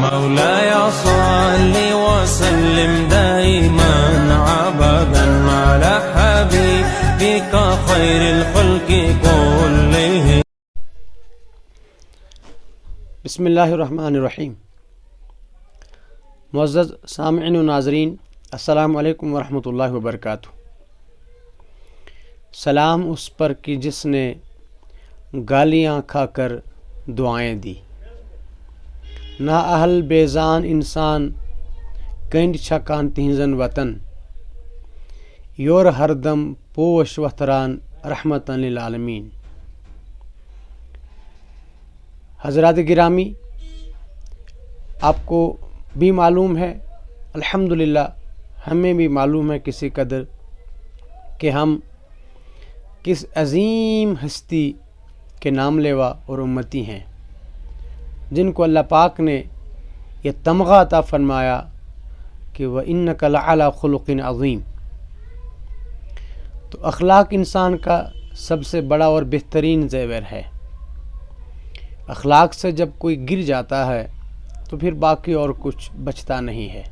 مولاي صل وسلم دائما ابدا على حبيبك خير الخلق كلهم. بسم اللہ الرحمن الرحیم. معزز سامعین و ناظرین، السلام علیکم ورحمۃ اللہ وبرکاتہ. سلام اس پر کہ جس نے گالیاں کھا کر دعائیں دی. نا اہل بیزان انسان کنڈ چھکان تہنزن وطن، یور ہردم پوش وتھران رحمتن للعالمین. حضرات گرامی، آپ کو بھی معلوم ہے، الحمدللہ ہمیں بھی معلوم ہے کسی قدر، کہ ہم کس عظیم ہستی کے نام لیوا اور امتی ہیں جن کو اللہ پاک نے یہ تمغہ عطا فرمایا کہ وَإِنَّكَ لَعَلَىٰ خُلُقٍ عَظِيمٍ. تو اخلاق انسان کا سب سے بڑا اور بہترین زیور ہے. اخلاق سے جب کوئی گر جاتا ہے تو پھر باقی اور کچھ بچتا نہیں ہے.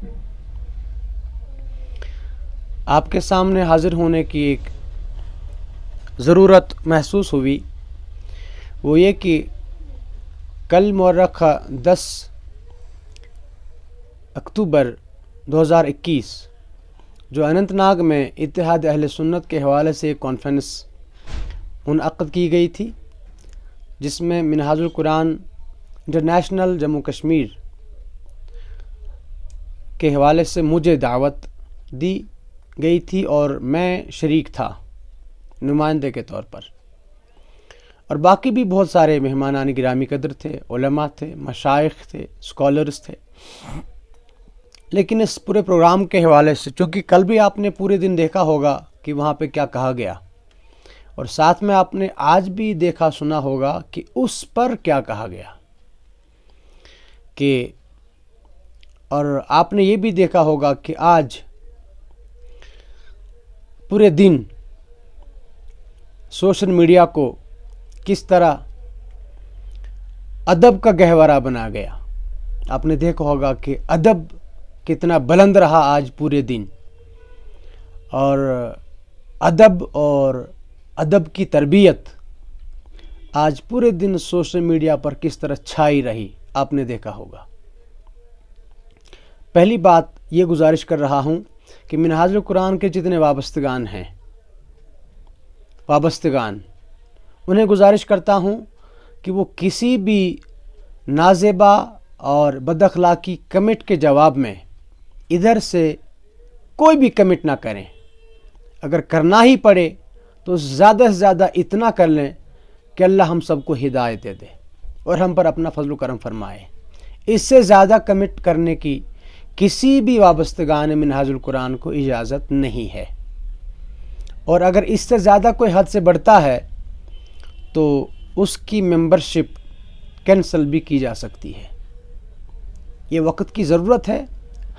آپ کے سامنے حاضر ہونے کی ایک ضرورت محسوس ہوئی، وہ یہ کہ کل مورخہ 10 اکتوبر 2021 جو اننت ناگ میں اتحاد اہل سنت کے حوالے سے ایک کانفرنس منعقد کی گئی تھی، جس میں منہاج القرآن انٹرنیشنل جموں کشمیر کے حوالے سے مجھے دعوت دی گئی تھی اور میں شریک تھا نمائندے کے طور پر، اور باقی بھی بہت سارے مہمانان گرامی قدر تھے، علماء تھے، مشائخ تھے، اسکالرز تھے. لیکن اس پورے پروگرام کے حوالے سے، چونکہ کل بھی آپ نے پورے دن دیکھا ہوگا کہ وہاں پہ کیا کہا گیا، اور ساتھ میں آپ نے آج بھی دیکھا سنا ہوگا کہ اس پر کیا کہا گیا، اور آپ نے یہ بھی دیکھا ہوگا کہ آج پورے دن سوشل میڈیا کو کس طرح ادب کا گہوارہ بنا گیا. آپ نے دیکھا ہوگا کہ ادب کتنا بلند رہا آج پورے دن، اور ادب کی تربیت آج پورے دن سوشل میڈیا پر کس طرح چھائی رہی، آپ نے دیکھا ہوگا. پہلی بات یہ گزارش کر رہا ہوں کہ منہاج القرآن کے جتنے وابستگان ہیں، انہیں گزارش کرتا ہوں کہ وہ کسی بھی نازیبا اور بد اخلاقی کمنٹ کے جواب میں ادھر سے کوئی بھی کمنٹ نہ کریں. اگر کرنا ہی پڑے تو زیادہ سے زیادہ اتنا کر لیں کہ اللہ ہم سب کو ہدایت دے دے اور ہم پر اپنا فضل و کرم فرمائے. اس سے زیادہ کمنٹ کرنے کی کسی بھی وابستگان منہاج القرآن کو اجازت نہیں ہے، اور اگر اس سے زیادہ کوئی حد سے بڑھتا ہے تو اس کی ممبرشپ کینسل بھی کی جا سکتی ہے. یہ وقت کی ضرورت ہے.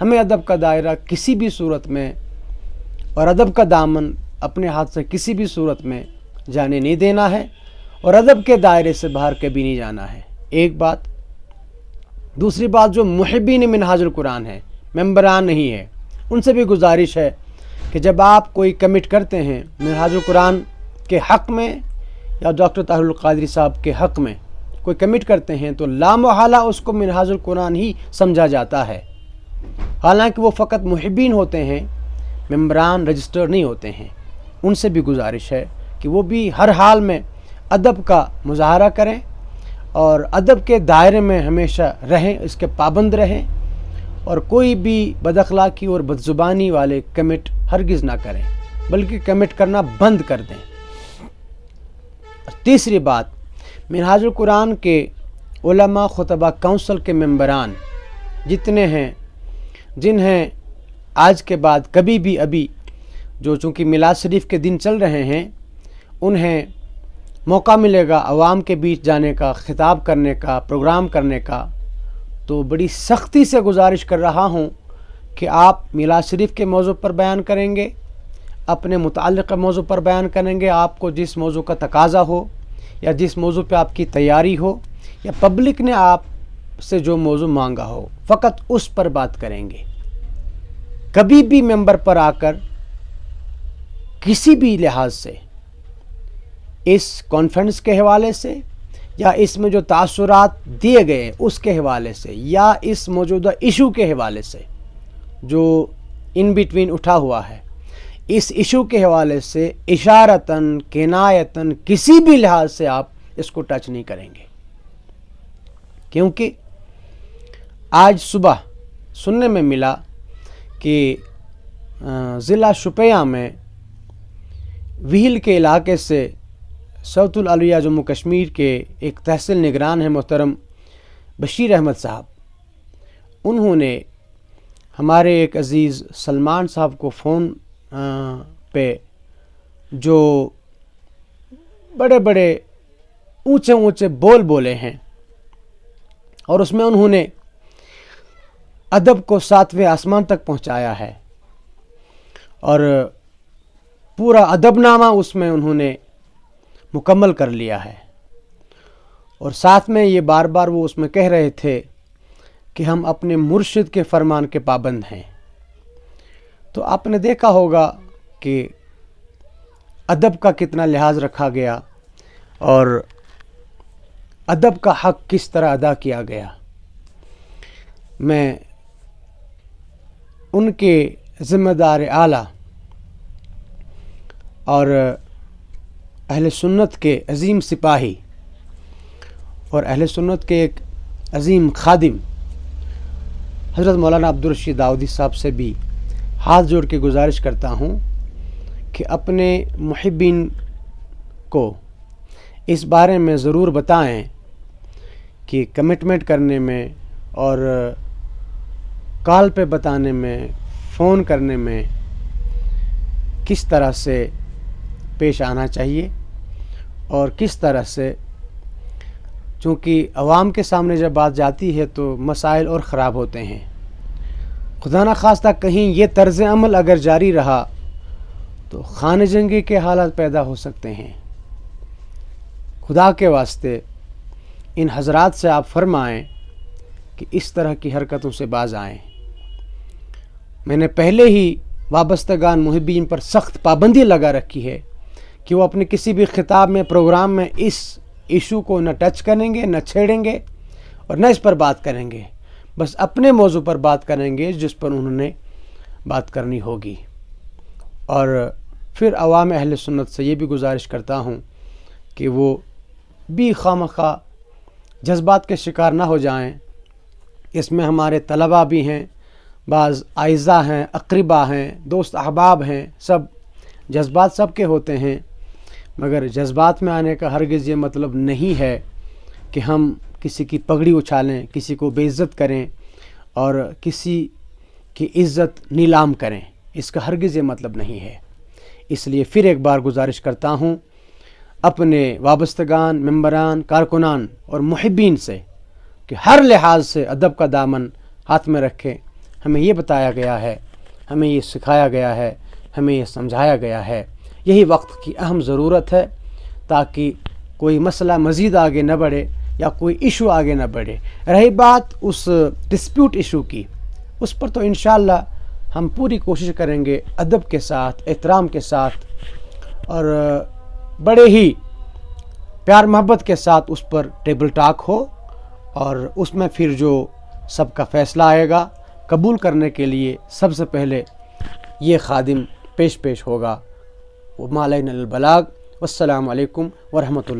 ہمیں ادب کا دائرہ کسی بھی صورت میں اور ادب کا دامن اپنے ہاتھ سے کسی بھی صورت میں جانے نہیں دینا ہے، اور ادب کے دائرے سے باہر کبھی نہیں جانا ہے. ایک بات. دوسری بات، جو محبین منہاج القرآن ہیں، ممبران نہیں ہیں، ان سے بھی گزارش ہے کہ جب آپ کوئی کمٹ کرتے ہیں منہاج القرآن کے حق میں یا ڈاکٹر طاہر القادری صاحب کے حق میں کوئی کمٹ کرتے ہیں تو لامحالہ اس کو منہاج القرآن ہی سمجھا جاتا ہے، حالانکہ وہ فقط محبین ہوتے ہیں، ممبران رجسٹر نہیں ہوتے ہیں. ان سے بھی گزارش ہے کہ وہ بھی ہر حال میں ادب کا مظاہرہ کریں اور ادب کے دائرے میں ہمیشہ رہیں، اس کے پابند رہیں، اور کوئی بھی بد اخلاقی اور بد زبانی والے کمنٹ ہرگز نہ کریں، بلکہ کمنٹ کرنا بند کر دیں. تیسری بات، منہاج القرآن کے علماء خطبہ کونسل کے ممبران جتنے ہیں، جنہیں آج کے بعد کبھی بھی ابھی جو چونکہ میلاد شریف کے دن چل رہے ہیں، انہیں موقع ملے گا عوام کے بیچ جانے کا، خطاب کرنے کا، پروگرام کرنے کا، تو بڑی سختی سے گزارش کر رہا ہوں کہ آپ میلاد شریف کے موضوع پر بیان کریں گے، اپنے متعلقہ موضوع پر بیان کریں گے، آپ کو جس موضوع کا تقاضا ہو یا جس موضوع پہ آپ کی تیاری ہو یا پبلک نے آپ سے جو موضوع مانگا ہو فقط اس پر بات کریں گے. کبھی بھی ممبر پر آ کر کسی بھی لحاظ سے اس کانفرنس کے حوالے سے یا اس میں جو تاثرات دیے گئے اس کے حوالے سے یا اس موجودہ ایشو کے حوالے سے جو ان بٹوین اٹھا ہوا ہے, اس ایشو کے حوالے سے اشارتاً کنایتاً کسی بھی لحاظ سے آپ اس کو ٹچ نہیں کریں گے. کیونکہ آج صبح سننے میں ملا کہ ضلع شوپیاں میں ویل کے علاقے سے سعود العلیہ جموں کشمیر کے ایک تحصیل نگران ہیں محترم بشیر احمد صاحب, انہوں نے ہمارے ایک عزیز سلمان صاحب کو فون پہ جو بڑے بڑے اونچے اونچے بول بولے ہیں, اور اس میں انہوں نے ادب کو 7ویں آسمان تک پہنچایا ہے اور پورا ادب نامہ اس میں انہوں نے مکمل کر لیا ہے. اور ساتھ میں یہ بار بار وہ اس میں کہہ رہے تھے کہ ہم اپنے مرشد کے فرمان کے پابند ہیں. تو آپ نے دیکھا ہوگا کہ ادب کا کتنا لحاظ رکھا گیا اور ادب کا حق کس طرح ادا کیا گیا. میں ان کے ذمہ دار اعلیٰ اور اہل سنت کے عظیم سپاہی اور اہل سنت کے ایک عظیم خادم حضرت مولانا عبدالرشید داؤدی صاحب سے بھی ہاتھ جوڑ کے گزارش کرتا ہوں کہ اپنے محبین کو اس بارے میں ضرور بتائیں کہ کمٹمنٹ کرنے میں اور کال پہ بتانے میں, فون کرنے میں کس طرح سے پیش آنا چاہیے اور کس طرح سے, چونکہ عوام کے سامنے جب بات جاتی ہے تو مسائل اور خراب ہوتے ہیں. خدا نخواستہ کہیں یہ طرز عمل اگر جاری رہا تو خانہ جنگی کے حالات پیدا ہو سکتے ہیں. خدا کے واسطے ان حضرات سے آپ فرمائیں کہ اس طرح کی حرکتوں سے باز آئیں. میں نے پہلے ہی وابستگان محبین پر سخت پابندی لگا رکھی ہے کہ وہ اپنے کسی بھی خطاب میں, پروگرام میں اس ایشو کو نہ ٹچ کریں گے, نہ چھیڑیں گے اور نہ اس پر بات کریں گے. بس اپنے موضوع پر بات کریں گے جس پر انہوں نے بات کرنی ہوگی. اور پھر عوام اہل سنت سے یہ بھی گزارش کرتا ہوں کہ وہ بھی خواہ جذبات کے شکار نہ ہو جائیں. اس میں ہمارے طلباء بھی ہیں, بعض اعزاء ہیں, اقربا ہیں, دوست احباب ہیں, سب جذبات سب کے ہوتے ہیں, مگر جذبات میں آنے کا ہرگز یہ مطلب نہیں ہے کہ ہم کسی کی پگڑی اچھالیں, کسی کو بے عزت کریں اور کسی کی عزت نیلام کریں. اس کا ہرگز یہ مطلب نہیں ہے. اس لیے پھر ایک بار گزارش کرتا ہوں اپنے وابستگان, ممبران, کارکنان اور محبین سے کہ ہر لحاظ سے ادب کا دامن ہاتھ میں رکھیں. ہمیں یہ بتایا گیا ہے, ہمیں یہ سکھایا گیا ہے, ہمیں یہ سمجھایا گیا ہے. یہی وقت کی اہم ضرورت ہے تاکہ کوئی مسئلہ مزید آگے نہ بڑھے یا کوئی ایشو آگے نہ بڑھے. رہی بات اس ڈسپیوٹ ایشو کی, اس پر تو انشاءاللہ ہم پوری کوشش کریں گے ادب کے ساتھ, احترام کے ساتھ اور بڑے ہی پیار محبت کے ساتھ اس پر ٹیبل ٹاک ہو, اور اس میں پھر جو سب کا فیصلہ آئے گا قبول کرنے کے لیے سب سے پہلے یہ خادم پیش ہوگا. وما علینا البلاغ. والسلام علیکم ورحمۃ اللہ.